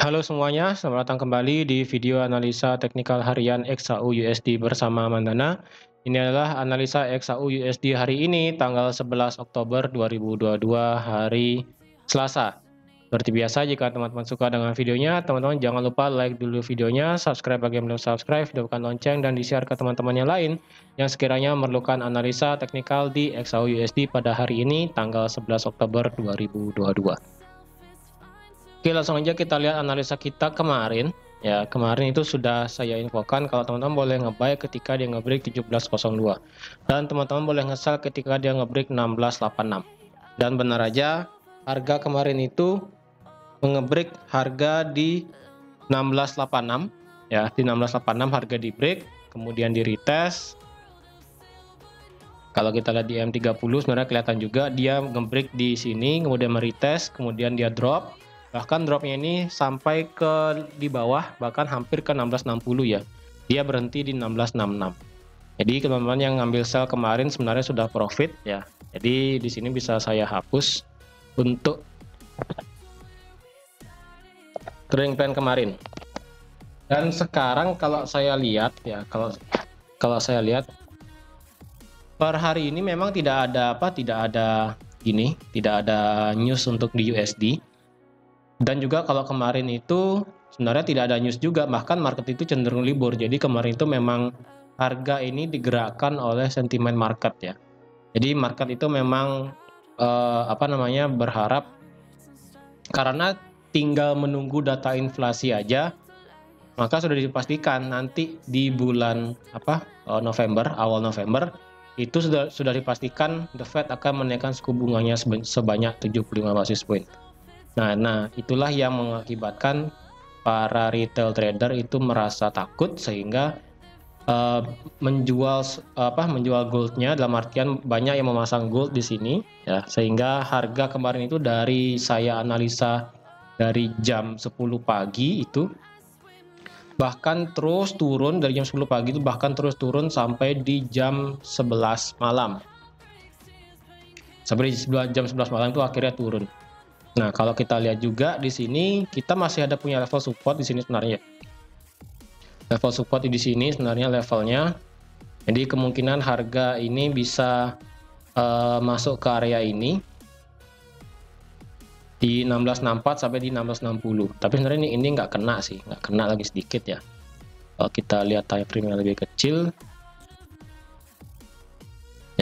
Halo semuanya, selamat datang kembali di video analisa teknikal harian XAU USD bersama Mandana. Ini adalah analisa XAU USD hari ini, tanggal 11 Oktober 2022, hari Selasa. Seperti biasa, jika teman-teman suka dengan videonya, teman-teman jangan lupa like dulu videonya, subscribe bagi yang belum subscribe, hidupkan lonceng, dan di-share ke teman-teman yang lain yang sekiranya memerlukan analisa teknikal di XAU USD pada hari ini, tanggal 11 Oktober 2022. Oke, langsung aja kita lihat analisa kita kemarin. Ya, kemarin itu sudah saya infokan kalau teman-teman boleh nge-buy ketika dia nge-break 17.02. Dan teman-teman boleh nge-sell ketika dia nge-break 16.86. Dan benar aja, harga kemarin itu nge-break harga di 16.86. Ya, di 16.86 harga di break, kemudian di retest. Kalau kita lihat di M30 sebenarnya kelihatan juga dia nge-break di sini, kemudian meretest, kemudian dia drop. Bahkan dropnya ini sampai ke di bawah, bahkan hampir ke 1660 ya. Dia berhenti di 1666. Jadi teman-teman yang ngambil sell kemarin sebenarnya sudah profit ya. Jadi di sini bisa saya hapus untuk trading plan kemarin. Dan sekarang kalau saya lihat ya, kalau saya lihat per hari ini memang tidak ada news untuk di USD. Dan juga kalau kemarin itu sebenarnya tidak ada news juga, bahkan market itu cenderung libur. Jadi kemarin itu memang harga ini digerakkan oleh sentimen market ya. Jadi market itu memang berharap, karena tinggal menunggu data inflasi aja, maka sudah dipastikan nanti di bulan November, awal November itu sudah dipastikan The Fed akan menaikkan suku bunganya sebanyak 75 basis point. Nah, itulah yang mengakibatkan para retail trader itu merasa takut sehingga menjual goldnya, dalam artian banyak yang memasang gold di sini ya, sehingga harga kemarin itu dari saya analisa dari jam 10 pagi itu bahkan terus turun, dari jam 10 pagi itu bahkan terus turun sampai di jam 11 malam. Sampai di jam 11 malam itu akhirnya turun. Nah, kalau kita lihat juga di sini kita masih ada punya level support di sini sebenarnya. Level support di sini sebenarnya levelnya. Jadi kemungkinan harga ini bisa masuk ke area ini di 1664 sampai di 1660. Tapi sebenarnya ini nggak kena sih, nggak kena lagi sedikit ya. Kalau kita lihat time frame yang lebih kecil,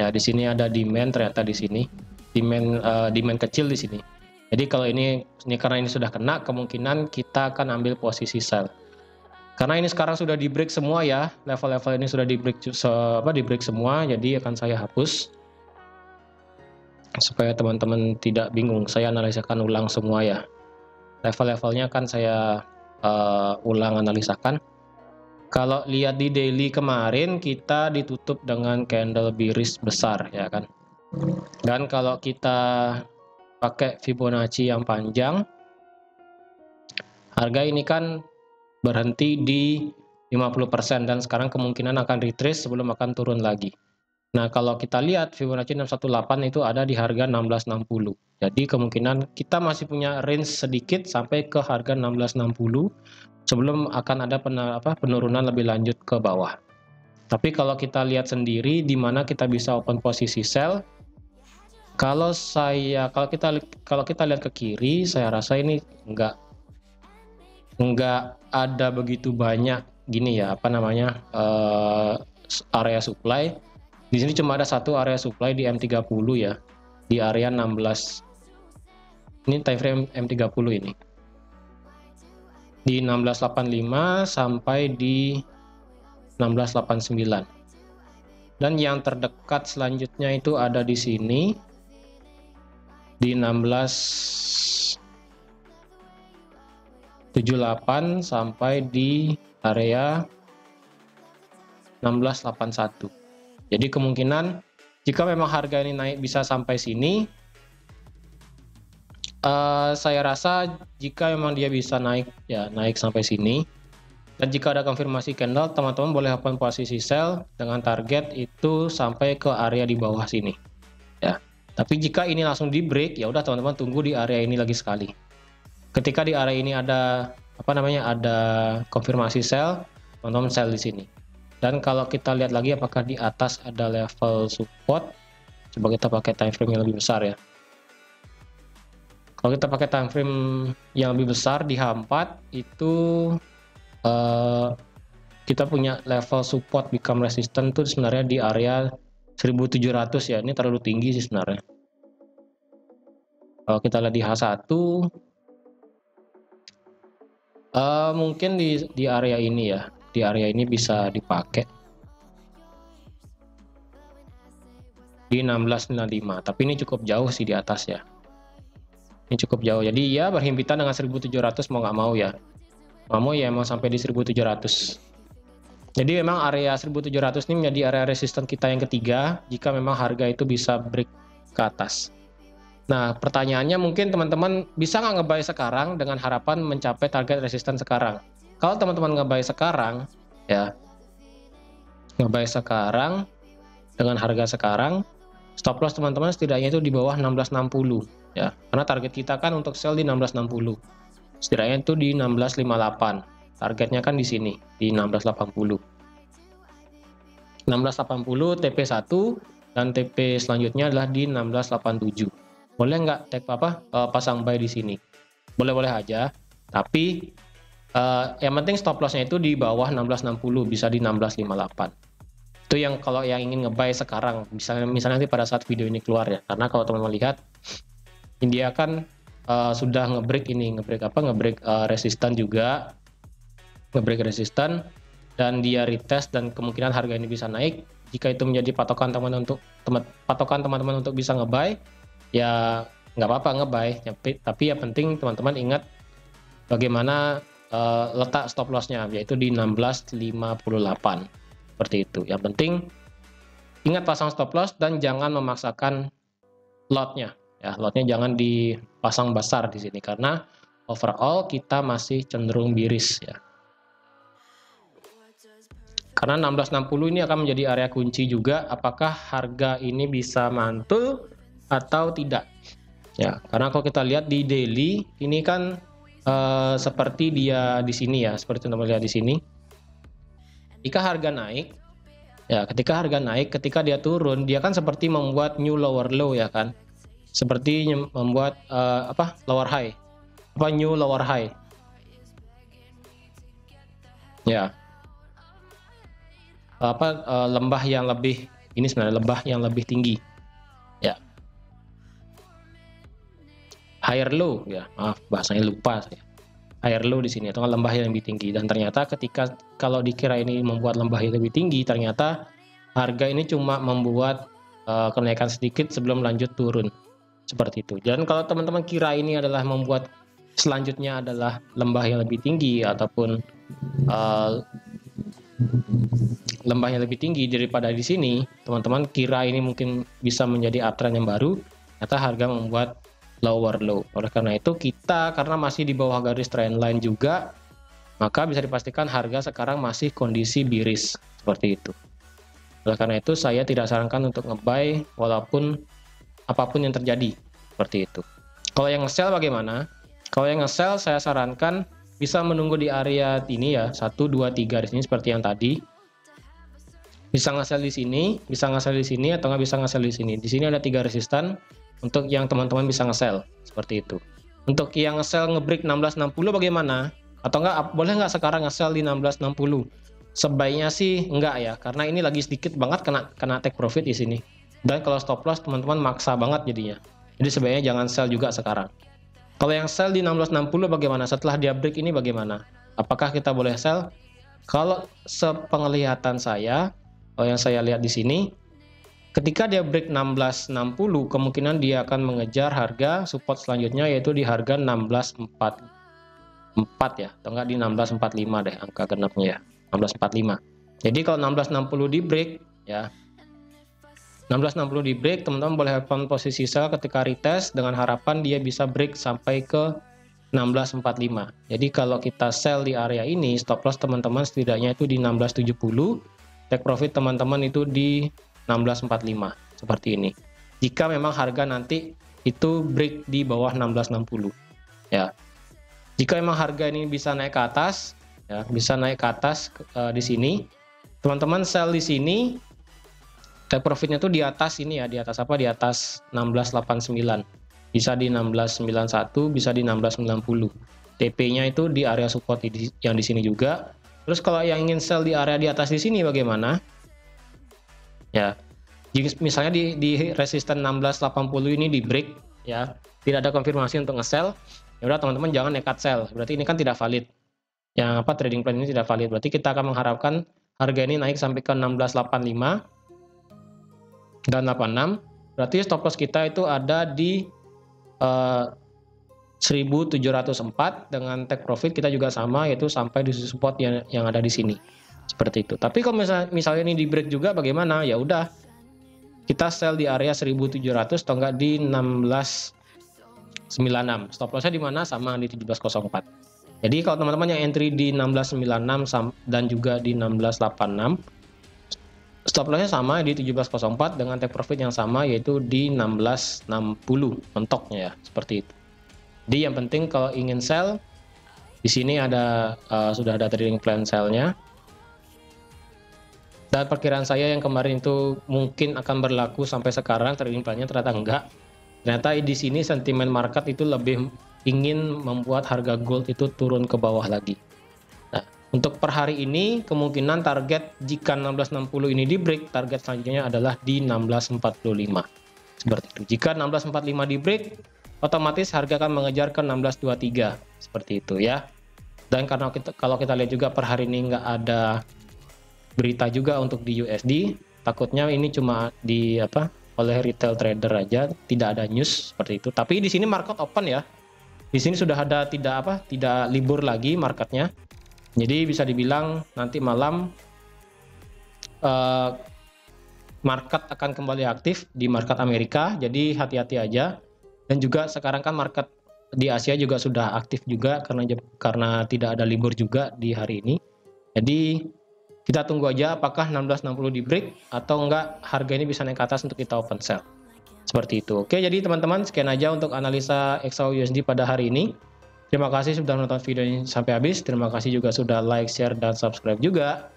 ya di sini ada demand, ternyata di sini demand kecil di sini. Jadi kalau ini karena ini sudah kena, kemungkinan kita akan ambil posisi sell. Karena ini sekarang sudah di break semua ya, level-level ini sudah di break semua, jadi akan saya hapus supaya teman-teman tidak bingung. Saya analisakan ulang semua ya. Level-levelnya akan saya ulang analisakan. Kalau lihat di daily kemarin kita ditutup dengan candle bearish besar ya kan. Dan kalau kita pakai Fibonacci yang panjang, harga ini kan berhenti di 50% dan sekarang kemungkinan akan retrace sebelum akan turun lagi. Nah, kalau kita lihat Fibonacci 618 itu ada di harga 1660. Jadi kemungkinan kita masih punya range sedikit sampai ke harga 1660 sebelum akan ada penurunan lebih lanjut ke bawah. Tapi kalau kita lihat sendiri di mana kita bisa open posisi sell, kalau kita lihat ke kiri, saya rasa ini nggak ada begitu banyak gini ya, area supply. Di sini cuma ada satu area supply di M30 ya, di area 16. Ini time frame M30 ini. Di 1685 sampai di 1689. Dan yang terdekat selanjutnya itu ada di sini di 1678 sampai di area 1681. Jadi kemungkinan jika memang harga ini naik bisa sampai sini, saya rasa jika memang dia bisa naik sampai sini, dan jika ada konfirmasi candle, teman-teman boleh open posisi sell dengan target itu sampai ke area di bawah sini ya. Tapi jika ini langsung di break, ya udah teman-teman tunggu di area ini lagi sekali. Ketika di area ini ada ada konfirmasi sell, teman-teman sell di sini. Dan kalau kita lihat lagi apakah di atas ada level support, coba kita pakai time frame yang lebih besar ya. Kalau kita pakai time frame yang lebih besar di H4 itu kita punya level support become resistant itu sebenarnya di area 1700 ya. Ini terlalu tinggi sih sebenarnya. Kalau kita lihat di H1 mungkin di area ini ya. Di area ini bisa dipakai di 1695, tapi ini cukup jauh sih di atas ya. Ini cukup jauh, jadi ya berhimpitan dengan 1700 mau nggak mau ya. Mau ya emang sampai di 1700. Jadi memang area 1700 ini menjadi area resisten kita yang ketiga jika memang harga itu bisa break ke atas. Nah, pertanyaannya mungkin teman-teman bisa nggak nge-buy sekarang dengan harapan mencapai target resisten sekarang. Kalau teman-teman nge-buy sekarang, ya, nge-buy sekarang dengan harga sekarang, stop loss teman-teman setidaknya itu di bawah 1660, ya. Karena target kita kan untuk sell di 1660. Setidaknya itu di 1658. Targetnya kan di sini, di 1680. 1680 TP1 dan TP selanjutnya adalah di 1687. Boleh nggak pasang buy di sini? Boleh-boleh aja, tapi yang penting stop lossnya itu di bawah 1660, bisa di 1658. Itu yang kalau yang ingin nge-buy sekarang, misalnya nanti pada saat video ini keluar ya. Karena kalau teman-teman lihat, India kan sudah nge-break resistan juga, nge-break resistan, dan dia retest dan kemungkinan harga ini bisa naik. Jika itu menjadi patokan teman-teman untuk bisa nge-buy, ya nggak apa-apa nge-buy, tapi yang penting teman-teman ingat bagaimana letak stop lossnya, yaitu di 1658 seperti itu. Yang penting ingat pasang stop loss dan jangan memaksakan lotnya, ya lotnya jangan dipasang besar di sini karena overall kita masih cenderung biris ya. Karena 1660 ini akan menjadi area kunci juga, apakah harga ini bisa mantul atau tidak. Ya, karena kalau kita lihat di daily ini kan seperti dia di sini ya, seperti teman-teman lihat di sini. Ketika harga naik, ya ketika dia turun, dia kan seperti membuat new lower low ya kan, seperti membuat lower high, new lower high. Ya, lembah yang lebih ini sebenarnya lembah yang lebih tinggi. Ya, higher low ya, maaf bahasanya lupa saya. Higher low di sini atau lembah yang lebih tinggi, dan ternyata kalau dikira ini membuat lembah yang lebih tinggi, ternyata harga ini cuma membuat kenaikan sedikit sebelum lanjut turun seperti itu. Dan kalau teman-teman kira ini adalah membuat selanjutnya adalah lembah yang lebih tinggi ataupun lembah yang lebih tinggi daripada di sini, teman-teman kira ini mungkin bisa menjadi uptrend yang baru, ternyata harga membuat lower low. Oleh karena itu karena masih di bawah garis trendline juga, maka bisa dipastikan harga sekarang masih kondisi biris seperti itu. Oleh karena itu saya tidak sarankan untuk nge-buy walaupun apapun yang terjadi seperti itu. Kalau yang nge-sell bagaimana? Kalau yang nge-sell saya sarankan bisa menunggu di area ini ya, 1 2 3 di sini seperti yang tadi. Bisa nge-sell di sini, bisa nge-sell di sini atau nggak bisa nge-sell di sini. Di sini ada 3 resistan untuk yang teman-teman bisa nge-sell seperti itu. Untuk yang nge-sell nge-break 1660 bagaimana? Atau nggak boleh nggak sekarang nge-sell di 1660? Sebaiknya sih enggak ya, karena ini lagi sedikit banget kena take profit di sini. Dan kalau stop loss teman-teman maksa banget jadinya. Jadi sebaiknya jangan sell juga sekarang. Kalau yang sell di 1660 bagaimana? Setelah dia break ini bagaimana? Apakah kita boleh sell? Kalau sepenglihatan saya, kalau yang saya lihat di sini, ketika dia break 1660, kemungkinan dia akan mengejar harga support selanjutnya yaitu di harga 1644 ya, atau enggak di 1645 deh angka genapnya ya, 1645. Jadi kalau 1660 di break ya, 1660 di break, teman-teman boleh open posisi sell ketika retest dengan harapan dia bisa break sampai ke 1645. Jadi kalau kita sell di area ini, stop loss teman-teman setidaknya itu di 1670, take profit teman-teman itu di 1645 seperti ini. Jika memang harga nanti itu break di bawah 1660 ya. Jika emang harga ini bisa naik ke atas, ya, bisa naik ke atas di sini, teman-teman sell di sini, take profitnya tuh di atas ini ya, di atas apa? Di atas 1689. Bisa di 1691, bisa di 1690. TP-nya itu di area support yang di sini juga. Terus kalau yang ingin sell di area di atas di sini bagaimana? Ya, misalnya di resisten 1680 ini di break, ya, tidak ada konfirmasi untuk nge-sell, ya udah teman-teman jangan nekat sell. Berarti ini kan tidak valid. Yang apa, trading plan ini tidak valid. Berarti kita akan mengharapkan harga ini naik sampai ke 1685 dan 86. Berarti stop loss kita itu ada di 1704, dengan take profit kita juga sama, yaitu sampai di support yang ada di sini. Seperti itu. Tapi kalau misalnya ini di break juga bagaimana? Ya udah, kita sell di area 1700 atau enggak di 1696. Stop lossnya di mana? Sama di 1704. Jadi kalau teman-teman yang entry di 1696 dan juga di 1686, stop lossnya sama di 1704 dengan take profit yang sama, yaitu di 1660 mentoknya ya, seperti itu. Jadi yang penting kalau ingin sell, di sini ada sudah ada trading plan sell-nya. Dan perkiraan saya yang kemarin itu mungkin akan berlaku sampai sekarang, trading plan-nya ternyata enggak. Ternyata di sini sentimen market itu lebih ingin membuat harga gold itu turun ke bawah lagi. Nah, untuk per hari ini kemungkinan target jika 1660 ini di break, target selanjutnya adalah di 1645. Seperti itu. Jika 1645 di break, otomatis harga akan mengejar ke 1623. Seperti itu ya. Dan karena kalau kita lihat juga per hari ini nggak ada berita juga untuk di USD, takutnya ini cuma oleh retail trader aja, tidak ada news seperti itu. Tapi di sini market open ya. Di sini sudah ada tidak libur lagi marketnya. Jadi bisa dibilang nanti malam market akan kembali aktif di market Amerika. Jadi hati-hati aja. Dan juga sekarang kan market di Asia juga sudah aktif juga karena tidak ada libur juga di hari ini. Jadi kita tunggu aja apakah 1660 di break atau enggak harga ini bisa naik ke atas untuk kita open sell. Seperti itu. Oke, jadi teman-teman sekian aja untuk analisa XAU USD pada hari ini. Terima kasih sudah menonton video ini sampai habis. Terima kasih juga sudah like, share, dan subscribe juga.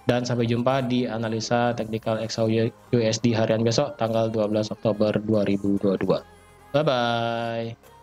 Dan sampai jumpa di analisa teknikal XAU USD harian besok tanggal 12 Oktober 2022. Bye-bye.